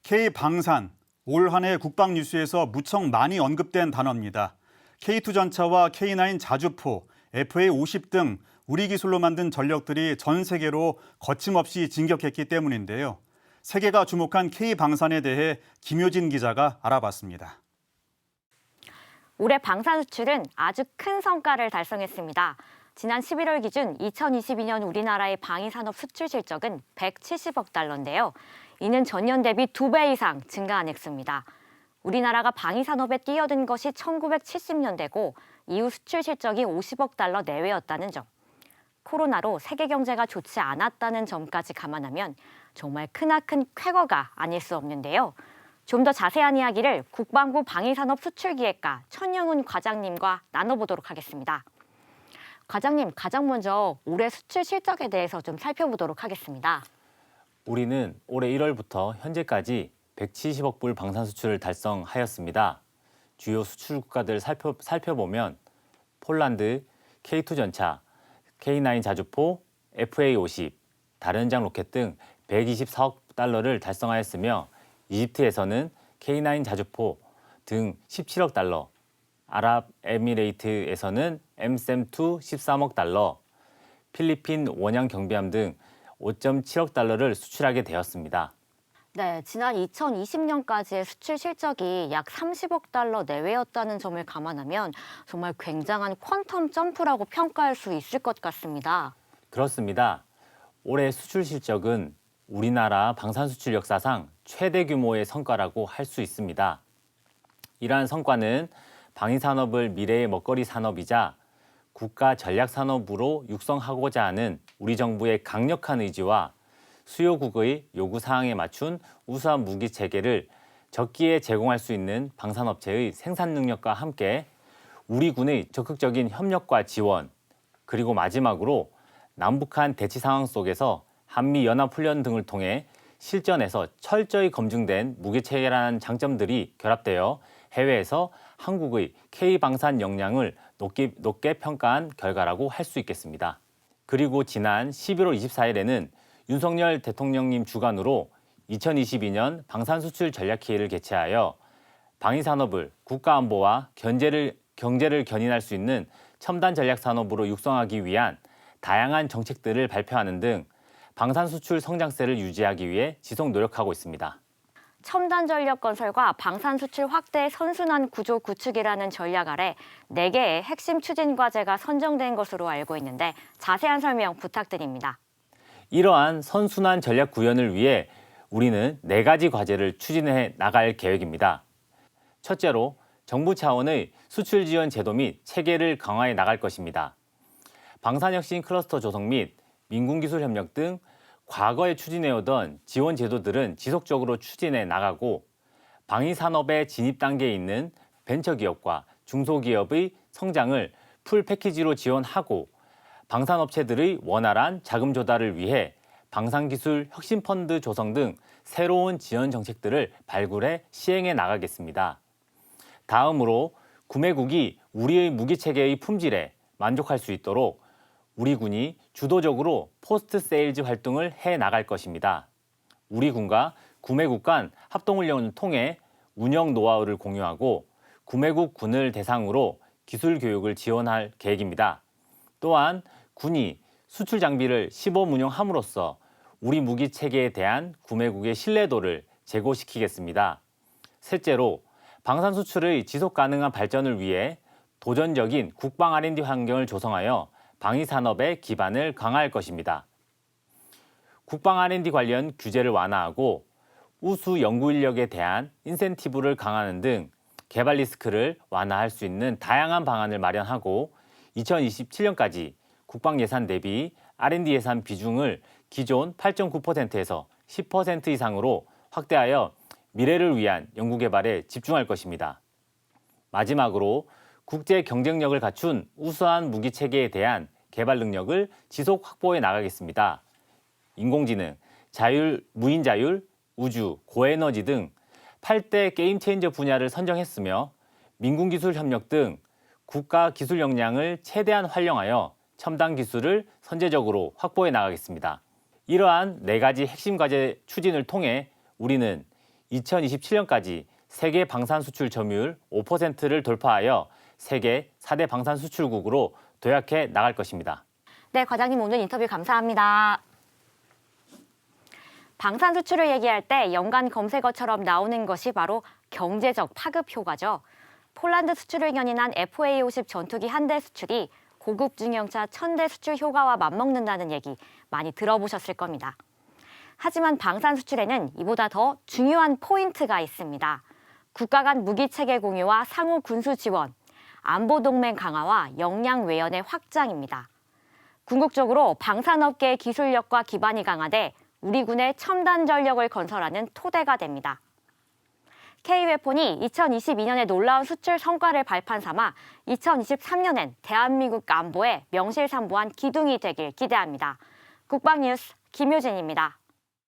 K방산, 올 한 해 국방 뉴스에서 무척 많이 언급된 단어입니다. K2 전차와 K9 자주포, FA-50 등 우리 기술로 만든 전력들이 전 세계로 거침없이 진격했기 때문인데요. 세계가 주목한 K방산에 대해 김효진 기자가 알아봤습니다. 올해 방산 수출은 아주 큰 성과를 달성했습니다. 지난 11월 기준 2022년 우리나라의 방위산업 수출 실적은 170억 달러인데요. 이는 전년 대비 2배 이상 증가한 액수입니다. 우리나라가 방위산업에 뛰어든 것이 1970년대고 이후 수출 실적이 50억 달러 내외였다는 점. 코로나로 세계 경제가 좋지 않았다는 점까지 감안하면 정말 크나큰 쾌거가 아닐 수 없는데요. 좀 더 자세한 이야기를 국방부 방위산업 수출기획과 천영훈 과장님과 나눠보도록 하겠습니다. 과장님, 가장 먼저 올해 수출 실적에 대해서 좀 살펴보도록 하겠습니다. 우리는 올해 1월부터 현재까지 170억 불 방산 수출을 달성하였습니다. 주요 수출 국가들 살펴보면 폴란드, K2 전차, K9 자주포, FA-50, 다른장 로켓 등 124억 달러를 달성하였으며 이집트에서는 K9 자주포 등 17억 달러, 아랍에미레이트에서는 MSAM-2 13억 달러, 필리핀 원양 경비함 등 5.7억 달러를 수출하게 되었습니다. 네, 지난 2020년까지의 수출 실적이 약 30억 달러 내외였다는 점을 감안하면 정말 굉장한 퀀텀 점프라고 평가할 수 있을 것 같습니다. 그렇습니다. 올해 수출 실적은 우리나라 방산 수출 역사상 최대 규모의 성과라고 할 수 있습니다. 이러한 성과는 방위산업을 미래의 먹거리 산업이자 국가 전략 산업으로 육성하고자 하는 우리 정부의 강력한 의지와 수요국의 요구 사항에 맞춘 우수한 무기 체계를 적기에 제공할 수 있는 방산업체의 생산 능력과 함께 우리 군의 적극적인 협력과 지원, 그리고 마지막으로 남북한 대치 상황 속에서 한미 연합훈련 등을 통해 실전에서 철저히 검증된 무기 체계라는 장점들이 결합되어 해외에서 한국의 K방산 역량을 높게 평가한 결과라고 할 수 있겠습니다. 그리고 지난 11월 24일에는 윤석열 대통령님 주관으로 2022년 방산수출 전략회의를 개최하여 방위산업을 국가안보와 경제를 견인할 수 있는 첨단 전략산업으로 육성하기 위한 다양한 정책들을 발표하는 등 방산수출 성장세를 유지하기 위해 지속 노력하고 있습니다. 첨단 전력 건설과 방산 수출 확대의 선순환 구조 구축이라는 전략 아래 4개의 핵심 추진 과제가 선정된 것으로 알고 있는데 자세한 설명 부탁드립니다. 이러한 선순환 전략 구현을 위해 우리는 4가지 과제를 추진해 나갈 계획입니다. 첫째로 정부 차원의 수출 지원 제도 및 체계를 강화해 나갈 것입니다. 방산혁신 클러스터 조성 및 민군기술 협력 등 과거에 추진해오던 지원 제도들은 지속적으로 추진해 나가고 방위산업의 진입 단계에 있는 벤처기업과 중소기업의 성장을 풀 패키지로 지원하고 방산업체들의 원활한 자금 조달을 위해 방산기술 혁신펀드 조성 등 새로운 지원 정책들을 발굴해 시행해 나가겠습니다. 다음으로 구매국이 우리의 무기체계의 품질에 만족할 수 있도록 우리 군이 주도적으로 포스트 세일즈 활동을 해 나갈 것입니다. 우리 군과 구매국 간 합동훈련을 통해 운영 노하우를 공유하고 구매국 군을 대상으로 기술 교육을 지원할 계획입니다. 또한 군이 수출 장비를 시범 운영함으로써 우리 무기 체계에 대한 구매국의 신뢰도를 제고시키겠습니다. 셋째로 방산 수출의 지속 가능한 발전을 위해 도전적인 국방 R&D 환경을 조성하여 방위산업의 기반을 강화할 것입니다. 국방 R&D 관련 규제를 완화하고 우수 연구 인력에 대한 인센티브를 강화하는 등 개발 리스크를 완화할 수 있는 다양한 방안을 마련하고 2027년까지 국방 예산 대비 R&D 예산 비중을 기존 8.9%에서 10% 이상으로 확대하여 미래를 위한 연구개발에 집중할 것입니다. 마지막으로 국제 경쟁력을 갖춘 우수한 무기 체계에 대한 개발 능력을 지속 확보해 나가겠습니다. 인공지능, 무인 자율, 우주, 고에너지 등 8대 게임 체인저 분야를 선정했으며 민군기술 협력 등 국가 기술 역량을 최대한 활용하여 첨단 기술을 선제적으로 확보해 나가겠습니다. 이러한 4가지 핵심 과제 추진을 통해 우리는 2027년까지 세계 방산 수출 점유율 5%를 돌파하여 세계 4대 방산 수출국으로 도약해 나갈 것입니다. 네, 과장님 오늘 인터뷰 감사합니다. 방산 수출을 얘기할 때 연관 검색어처럼 나오는 것이 바로 경제적 파급 효과죠. 폴란드 수출을 견인한 FA50 전투기 한 대 수출이 고급 중형차 1000대 수출 효과와 맞먹는다는 얘기 많이 들어보셨을 겁니다. 하지만 방산 수출에는 이보다 더 중요한 포인트가 있습니다. 국가 간 무기 체계 공유와 상호 군수 지원, 안보 동맹 강화와 역량 외연의 확장입니다. 궁극적으로 방산업계의 기술력과 기반이 강화돼 우리 군의 첨단 전력을 건설하는 토대가 됩니다. K웨폰이 2022년에 놀라운 수출 성과를 발판 삼아 2023년엔 대한민국 안보에 명실상부한 기둥이 되길 기대합니다. 국방뉴스 김효진입니다.